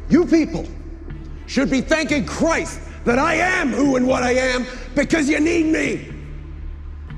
You people should be thanking Christ that I am who and what I am, because you need me.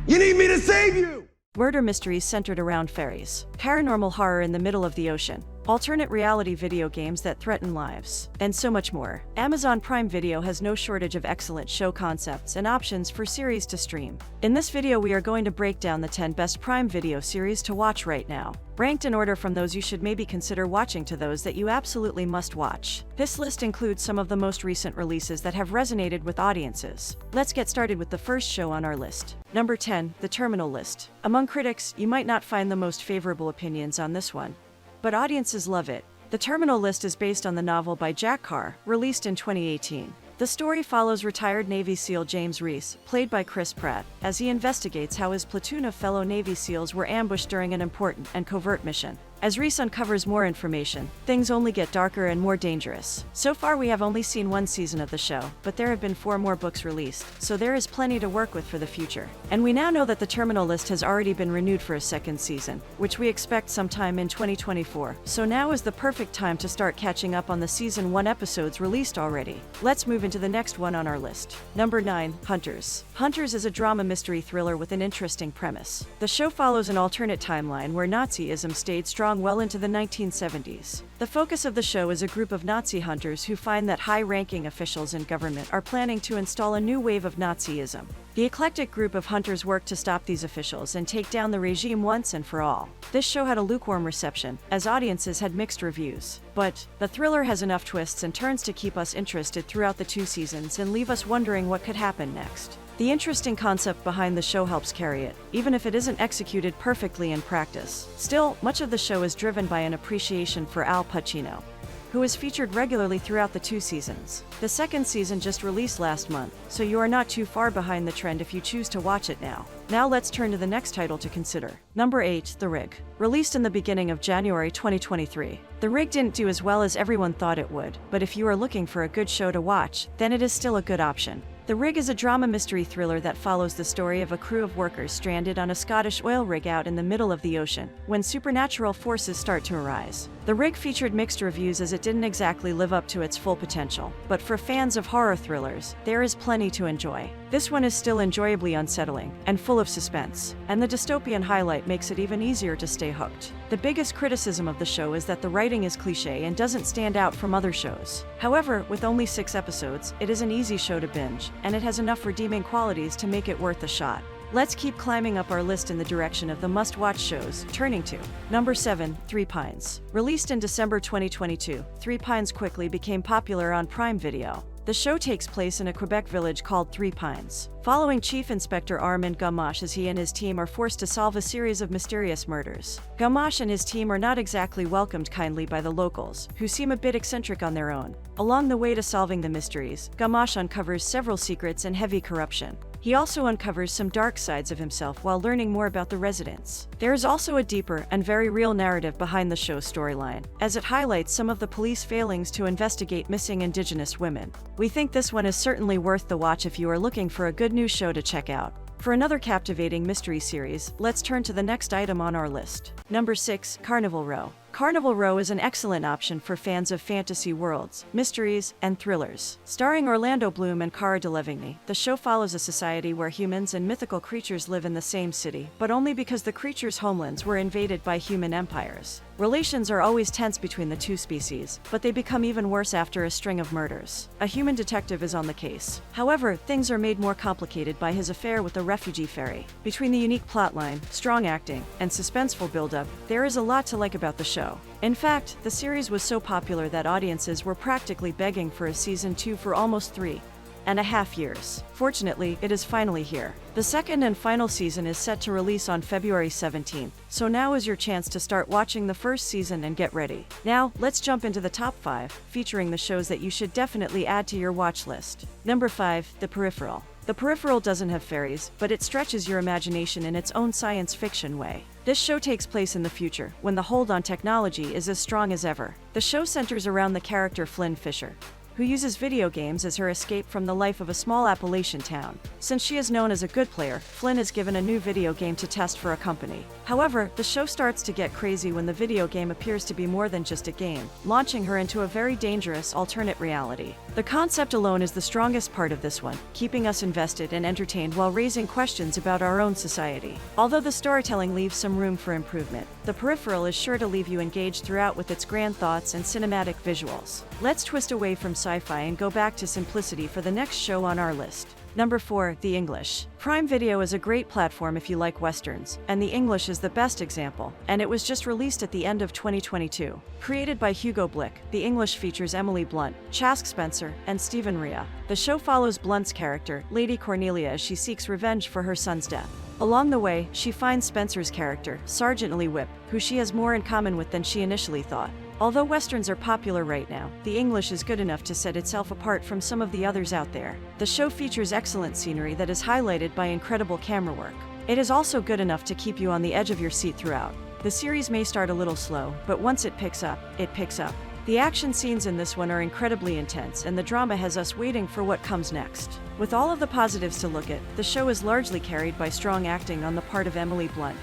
You need me to save you. Murder mysteries centered around fairies, paranormal horror in the middle of the ocean, alternate reality video games that threaten lives, and so much more. Amazon Prime Video has no shortage of excellent show concepts and options for series to stream. In this video, we are going to break down the 10 best Prime Video series to watch right now, ranked in order from those you should maybe consider watching to those that you absolutely must watch. This list includes some of the most recent releases that have resonated with audiences. Let's get started with the first show on our list. Number 10, The Terminal List. Among critics, you might not find the most favorable opinions on this one, but audiences love it. The Terminal List is based on the novel by Jack Carr, released in 2018. The story follows retired Navy SEAL James Reese, played by Chris Pratt, as he investigates how his platoon of fellow Navy SEALs were ambushed during an important and covert mission. As Reese uncovers more information, things only get darker and more dangerous. So far, we have only seen one season of the show, but there have been 4 more books released, so there is plenty to work with for the future. And we now know that the Terminal List has already been renewed for a second season, which we expect sometime in 2024, so now is the perfect time to start catching up on the Season 1 episodes released already. Let's move into the next one on our list. Number 9, Hunters. Hunters is a drama mystery thriller with an interesting premise. The show follows an alternate timeline where Nazism stayed strong well into the 1970s. The focus of the show is a group of Nazi hunters who find that high-ranking officials in government are planning to install a new wave of Nazism. The eclectic group of hunters work to stop these officials and take down the regime once and for all. This show had a lukewarm reception, as audiences had mixed reviews. But the thriller has enough twists and turns to keep us interested throughout the 2 seasons and leave us wondering what could happen next. The interesting concept behind the show helps carry it, even if it isn't executed perfectly in practice. Still, much of the show is driven by an appreciation for Al Pacino, who is featured regularly throughout the 2 seasons. The second season just released last month, so you are not too far behind the trend if you choose to watch it now. Now let's turn to the next title to consider. Number 8, The Rig. Released in the beginning of January 2023. The Rig didn't do as well as everyone thought it would, but if you are looking for a good show to watch, then it is still a good option. The Rig is a drama mystery thriller that follows the story of a crew of workers stranded on a Scottish oil rig out in the middle of the ocean, when supernatural forces start to arise. The Rig featured mixed reviews as it didn't exactly live up to its full potential, but for fans of horror thrillers, there is plenty to enjoy. This one is still enjoyably unsettling, and full of suspense, and the dystopian highlight makes it even easier to stay hooked. The biggest criticism of the show is that the writing is cliché and doesn't stand out from other shows. However, with only 6 episodes, it is an easy show to binge, and it has enough redeeming qualities to make it worth a shot. Let's keep climbing up our list in the direction of the must-watch shows, turning to Number 7, Three Pines. Released in December 2022, Three Pines quickly became popular on Prime Video. The show takes place in a Quebec village called Three Pines, following Chief Inspector Armand Gamache as he and his team are forced to solve a series of mysterious murders. Gamache and his team are not exactly welcomed kindly by the locals, who seem a bit eccentric on their own. Along the way to solving the mysteries, Gamache uncovers several secrets and heavy corruption. He also uncovers some dark sides of himself while learning more about the residents. There is also a deeper and very real narrative behind the show's storyline, as it highlights some of the police failings to investigate missing Indigenous women. We think this one is certainly worth the watch if you are looking for a good new show to check out. For another captivating mystery series, let's turn to the next item on our list. Number 6, Carnival Row. Carnival Row is an excellent option for fans of fantasy worlds, mysteries, and thrillers. Starring Orlando Bloom and Cara Delevingne, the show follows a society where humans and mythical creatures live in the same city, but only because the creatures' homelands were invaded by human empires. Relations are always tense between the 2 species, but they become even worse after a string of murders. A human detective is on the case. However, things are made more complicated by his affair with a refugee fairy. Between the unique plotline, strong acting, and suspenseful build-up, there is a lot to like about the show. In fact, the series was so popular that audiences were practically begging for a season 2 for almost 3.5 years. Fortunately, it is finally here. The second and final season is set to release on February 17th, so now is your chance to start watching the first season and get ready. Now, let's jump into the top 5, featuring the shows that you should definitely add to your watch list. Number 5, The Peripheral. The Peripheral doesn't have fairies, but it stretches your imagination in its own science fiction way. This show takes place in the future, when the hold on technology is as strong as ever. The show centers around the character Flynn Fisher, who who uses video games as her escape from the life of a small Appalachian town. Since she is known as a good player, Flynn is given a new video game to test for a company. However, the show starts to get crazy when the video game appears to be more than just a game, launching her into a very dangerous alternate reality. The concept alone is the strongest part of this one, keeping us invested and entertained while raising questions about our own society. Although the storytelling leaves some room for improvement, The Peripheral is sure to leave you engaged throughout with its grand thoughts and cinematic visuals. Let's twist away from sci-fi and go back to simplicity for the next show on our list. Number 4, The English. Prime Video is a great platform if you like westerns, and The English is the best example, and it was just released at the end of 2022. Created by Hugo Blick, The English features Emily Blunt, Chask Spencer, and Stephen Rea. The show follows Blunt's character, Lady Cornelia, as she seeks revenge for her son's death. Along the way, she finds Spencer's character, Sergeant Lee Whip, who she has more in common with than she initially thought. Although westerns are popular right now, The English is good enough to set itself apart from some of the others out there. The show features excellent scenery that is highlighted by incredible camera work. It is also good enough to keep you on the edge of your seat throughout. The series may start a little slow, but once it picks up, it picks up. The action scenes in this one are incredibly intense, and the drama has us waiting for what comes next. With all of the positives to look at, the show is largely carried by strong acting on the part of Emily Blunt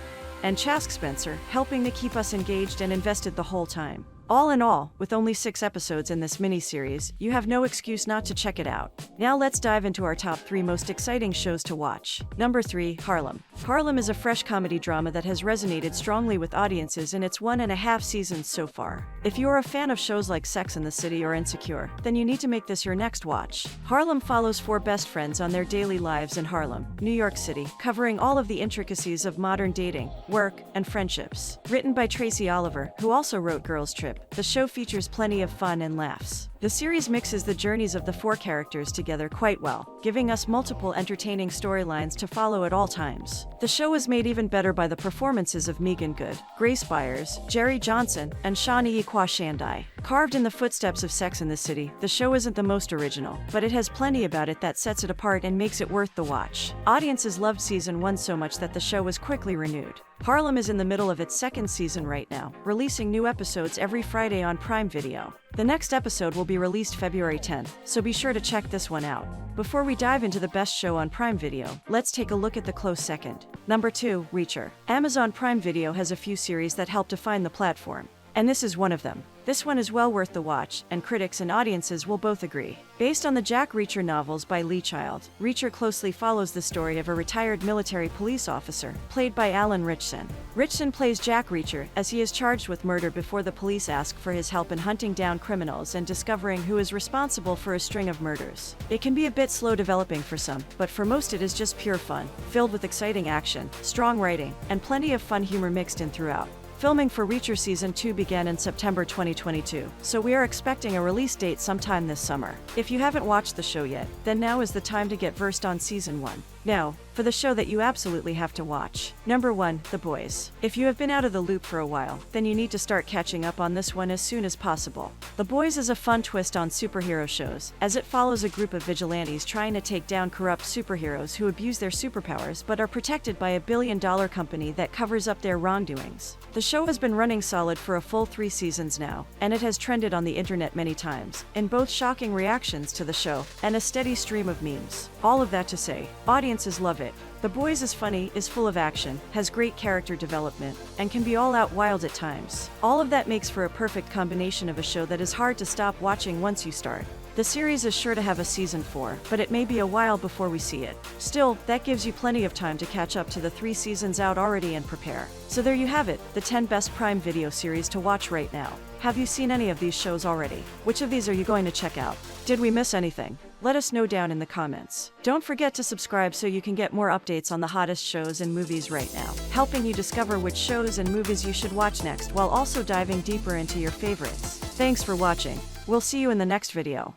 and Chask Spencer, helping to keep us engaged and invested the whole time. All in all, with only 6 episodes in this miniseries, you have no excuse not to check it out. Now let's dive into our top 3 most exciting shows to watch. Number 3, Harlem. Harlem is a fresh comedy drama that has resonated strongly with audiences in its 1.5 seasons so far. If you are a fan of shows like Sex and the City or Insecure, then you need to make this your next watch. Harlem follows 4 best friends on their daily lives in Harlem, New York City, covering all of the intricacies of modern dating, work, and friendships. Written by Tracy Oliver, who also wrote Girls Trip, the show features plenty of fun and laughs. The series mixes the journeys of the 4 characters together quite well, giving us multiple entertaining storylines to follow at all times. The show is made even better by the performances of Megan Good, Grace Byers, Jerry Johnson, and Shawnee Shandai. Carved in the footsteps of Sex and the City, the show isn't the most original, but it has plenty about it that sets it apart and makes it worth the watch. Audiences loved season 1 so much that the show was quickly renewed. Harlem is in the middle of its 2nd season right now, releasing new episodes every Friday on Prime Video. The next episode will be released February 10th, so be sure to check this one out. Before we dive into the best show on Prime Video, let's take a look at the close second. Number 2, Reacher. Amazon Prime Video has a few series that help define the platform, and this is one of them. This one is well worth the watch, and critics and audiences will both agree. Based on the Jack Reacher novels by Lee Child, Reacher closely follows the story of a retired military police officer, played by Alan Ritchson. Ritchson plays Jack Reacher, as he is charged with murder before the police ask for his help in hunting down criminals and discovering who is responsible for a string of murders. It can be a bit slow developing for some, but for most it is just pure fun, filled with exciting action, strong writing, and plenty of fun humor mixed in throughout. Filming for Reacher Season 2 began in September 2022, so we are expecting a release date sometime this summer. If you haven't watched the show yet, then now is the time to get versed on Season 1. Now, for the show that you absolutely have to watch. Number 1, The Boys. If you have been out of the loop for a while, then you need to start catching up on this one as soon as possible. The Boys is a fun twist on superhero shows, as it follows a group of vigilantes trying to take down corrupt superheroes who abuse their superpowers but are protected by a billion-dollar company that covers up their wrongdoings. The show has been running solid for a full 3 seasons now, and it has trended on the internet many times, in both shocking reactions to the show and a steady stream of memes. All of that to say, audiences love it. The Boys is funny, is full of action, has great character development, and can be all out wild at times. All of that makes for a perfect combination of a show that is hard to stop watching once you start. The series is sure to have a season 4, but it may be a while before we see it. Still, that gives you plenty of time to catch up to the 3 seasons out already and prepare. So there you have it, the 10 best Prime Video series to watch right now. Have you seen any of these shows already? Which of these are you going to check out? Did we miss anything? Let us know down in the comments. Don't forget to subscribe so you can get more updates on the hottest shows and movies right now, helping you discover which shows and movies you should watch next while also diving deeper into your favorites. Thanks for watching. We'll see you in the next video.